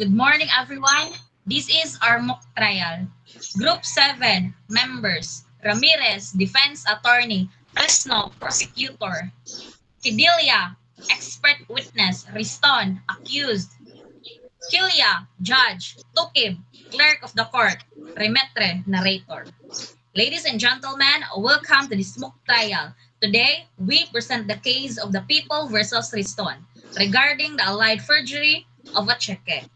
Good morning, everyone. This is our mock trial. Group 7 members, Ramirez, defense attorney, Fresno, prosecutor, Fidelia, expert witness, Riston, accused, Kilia, judge, Tukib, clerk of the court, Remetre, narrator. Ladies and gentlemen, welcome to this mock trial. Today, we present the case of the People versus Riston regarding the alleged forgery of a cheque.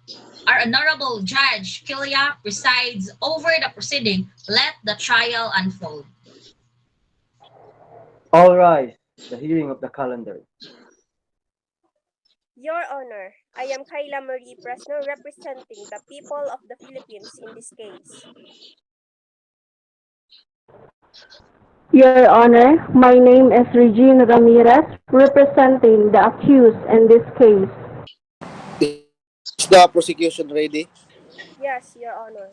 Our Honorable Judge Kilia presides over the proceeding. Let the trial unfold. All rise. The hearing of the calendar. Your Honor, I am Kayla Marie Fresno representing the people of the Philippines in this case. Your Honor, my name is Regine Ramirez, representing the accused in this case. Is the prosecution ready? Yes, Your Honor.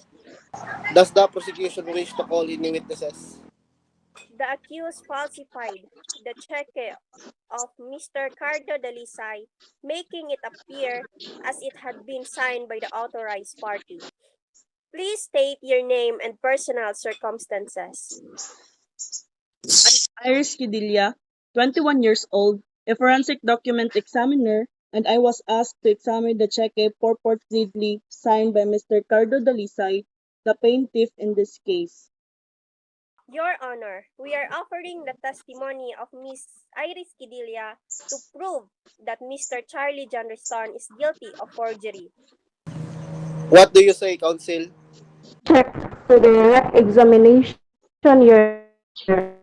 Does the prosecution wish to call any witnesses? The accused falsified the cheque of Mr. Cardo Dalisay, making it appear as it had been signed by the authorized party. Please state your name and personal circumstances. Iris Kidilia, 21 years old, a forensic document examiner, and I was asked to examine the cheque purportedly signed by Mr. Cardo Dalisay, the plaintiff in this case. Your Honor, we are offering the testimony of Ms. Iris Kidilia to prove that Mr. Charlie John Riston is guilty of forgery. What do you say, counsel? Check to direct examination, Your Honor.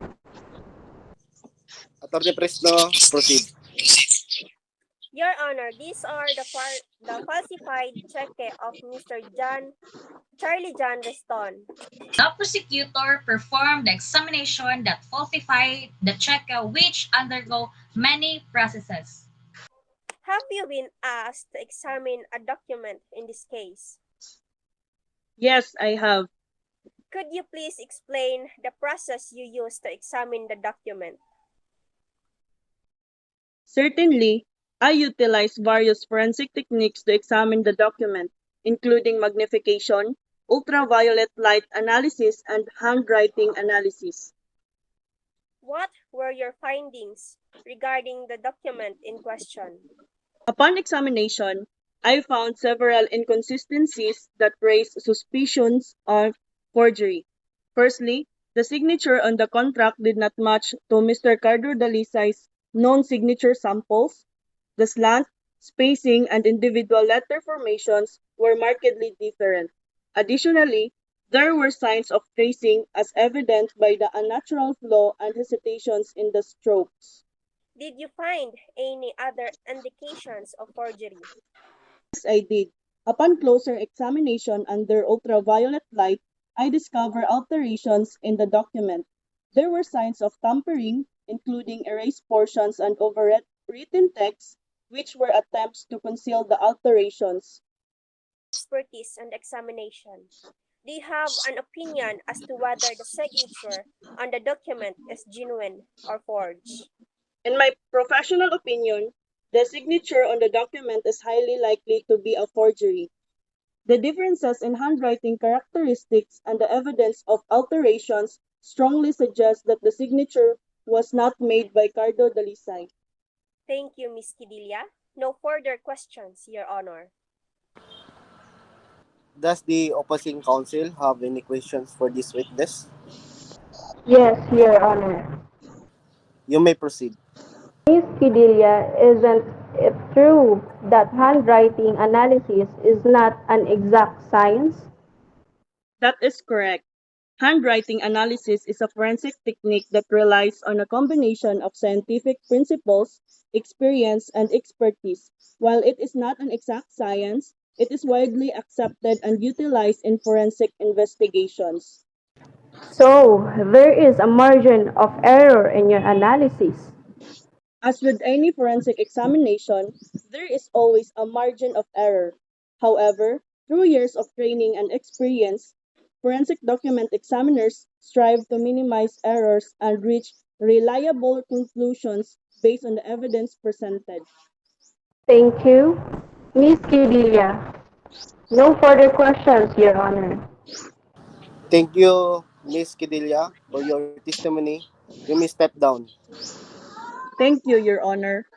Attorney Fresno, proceed. Your Honor, these are the falsified cheque of Mr. Charlie John Riston. The prosecutor performed the examination that falsified the cheque which undergo many processes. Have you been asked to examine a document in this case? Yes, I have. Could you please explain the process you used to examine the document? Certainly, I utilized various forensic techniques to examine the document, including magnification, ultraviolet light analysis, and handwriting analysis. What were your findings regarding the document in question? Upon examination, I found several inconsistencies that raised suspicions of forgery. Firstly, the signature on the contract did not match to Mr. Cardo Dalisay's known signature samples. The slant, spacing, and individual letter formations were markedly different. Additionally, there were signs of tracing as evident by the unnatural flow and hesitations in the strokes. Did you find any other indications of forgery? Yes, I did. Upon closer examination under ultraviolet light, I discovered alterations in the document. There were signs of tampering, including erased portions and overwritten text, which were attempts to conceal the alterations. Expertise and examination. Do you have an opinion as to whether the signature on the document is genuine or forged? In my professional opinion, the signature on the document is highly likely to be a forgery. The differences in handwriting characteristics and the evidence of alterations strongly suggest that the signature was not made by Cardo Dalisay. Thank you, Ms. Kidilia. No further questions, Your Honor. Does the opposing counsel have any questions for this witness? Yes, Your Honor. You may proceed. Ms. Kidilia, isn't it true that handwriting analysis is not an exact science? That is correct. Handwriting analysis is a forensic technique that relies on a combination of scientific principles, experience, and expertise. While it is not an exact science, it is widely accepted and utilized in forensic investigations. So, there is a margin of error in your analysis. As with any forensic examination, there is always a margin of error. However, through years of training and experience, forensic document examiners strive to minimize errors and reach reliable conclusions based on the evidence presented. Thank you. Ms. Kidilia, No further questions, Your Honor. Thank you, Ms. Kidilia, for your testimony. You may step down. Thank you, Your Honor.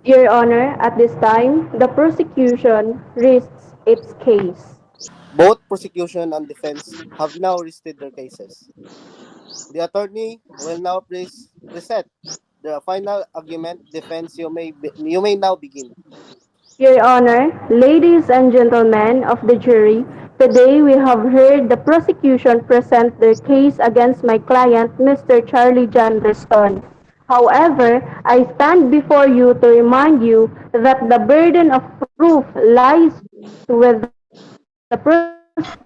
Your Honor, at this time, the prosecution rests its case. Both prosecution and defense have now rested their cases. The attorney will now present the final argument. Defense, you may now begin. Your Honor, ladies and gentlemen of the jury, today we have heard the prosecution present their case against my client, Mr. Charlie John Reston. However, I stand before you to remind you that the burden of proof lies with the prosecution.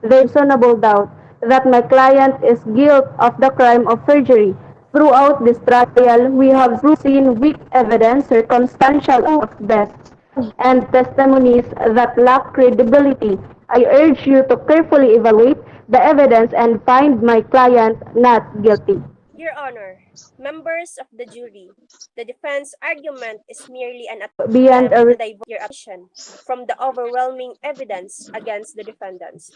There is no reasonable doubt that my client is guilty of the crime of perjury. Throughout this trial, we have seen weak evidence, circumstantial of death, and testimonies that lack credibility. I urge you to carefully evaluate the evidence and find my client not guilty. Your Honor, members of the jury, the defense argument is merely an Beyond attempt a to divert your attention from the overwhelming evidence against the defendants.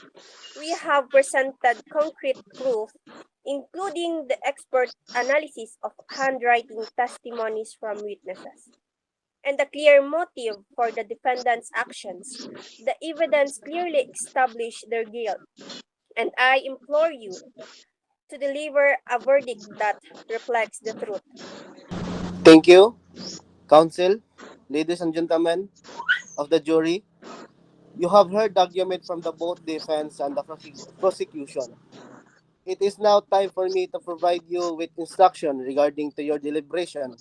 We have presented concrete proof, including the expert analysis of handwriting testimonies from witnesses, and the clear motive for the defendants' actions. The evidence clearly established their guilt, and I implore you to deliver a verdict that reflects the truth. Thank you, counsel, ladies and gentlemen of the jury. You have heard the argument from the both defense and the prosecution. It is now time for me to provide you with instruction regarding to your deliberation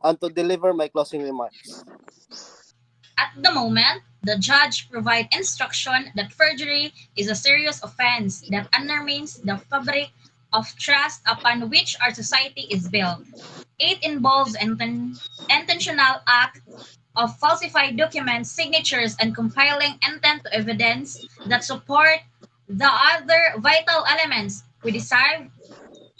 and to deliver my closing remarks. At the moment, the judge provides instruction that forgery is a serious offense that undermines the fabric of trust upon which our society is built. It involves intentional act of falsified documents, signatures, and compiling intent to evidence that support the other vital elements we desire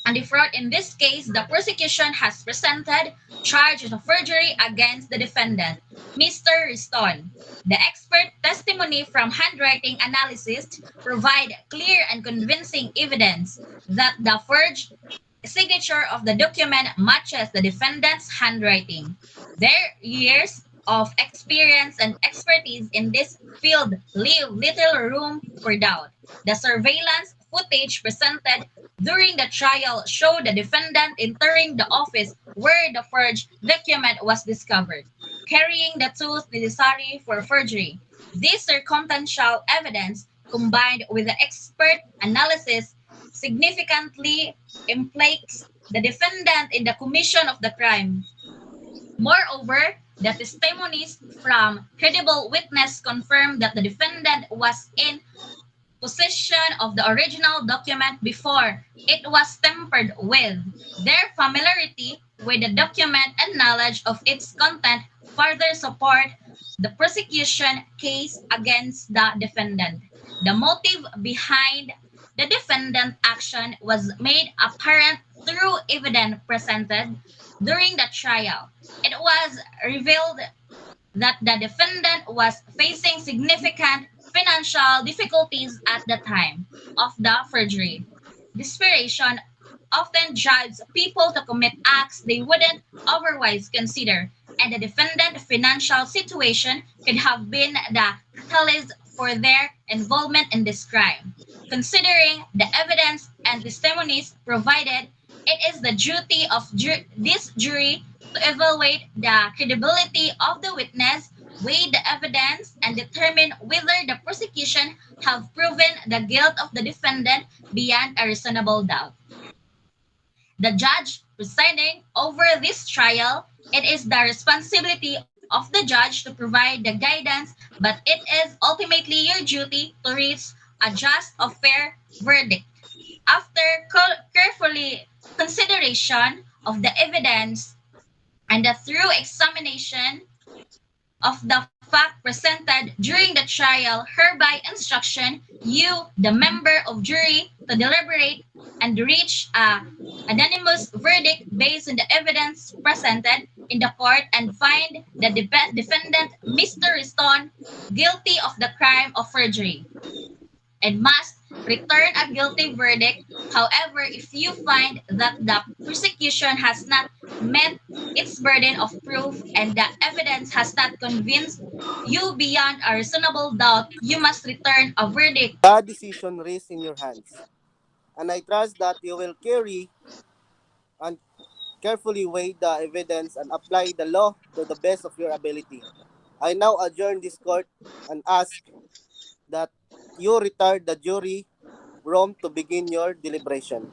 and defraud. In this case, the prosecution has presented charges of forgery against the defendant, Mr. Riston. The expert testimony from handwriting analysis provide clear and convincing evidence that the forged signature of the document matches the defendant's handwriting. Their years of experience and expertise in this field leave little room for doubt. The surveillance footage presented during the trial showed the defendant entering the office where the forged document was discovered, carrying the tools necessary for forgery. This circumstantial evidence, combined with the expert analysis, significantly implicates the defendant in the commission of the crime. Moreover, the testimonies from credible witness confirm that the defendant was in possession of the original document before it was tampered with. Their familiarity with the document and knowledge of its content further support the prosecution case against the defendant. The motive behind the defendant action was made apparent through evidence presented during the trial. It was revealed that the defendant was facing significant financial difficulties at the time of the forgery. Desperation often drives people to commit acts they wouldn't otherwise consider, and the defendant's financial situation could have been the catalyst for their involvement in this crime. Considering the evidence and testimonies provided, it is the duty of this jury to evaluate the credibility of the witness, weigh the evidence, and determine whether the prosecution have proven the guilt of the defendant beyond a reasonable doubt. The judge presiding over this trial, it is the responsibility of the judge to provide the guidance, but it is ultimately your duty to reach a just or fair verdict. After carefully consideration of the evidence and the thorough examination of the fact presented during the trial, hereby instruction you, the member of jury, to deliberate and reach a unanimous verdict based on the evidence presented. in the court and find the defendant, Mr. Riston, guilty of the crime of forgery and must return a guilty verdict. However, if you find that the prosecution has not met its burden of proof and the evidence has not convinced you beyond a reasonable doubt, you must return a verdict. The decision rests in your hands, and I trust that you will carry and carefully weigh the evidence and apply the law to the best of your ability. I now adjourn this court and ask that you return the jury room to begin your deliberation.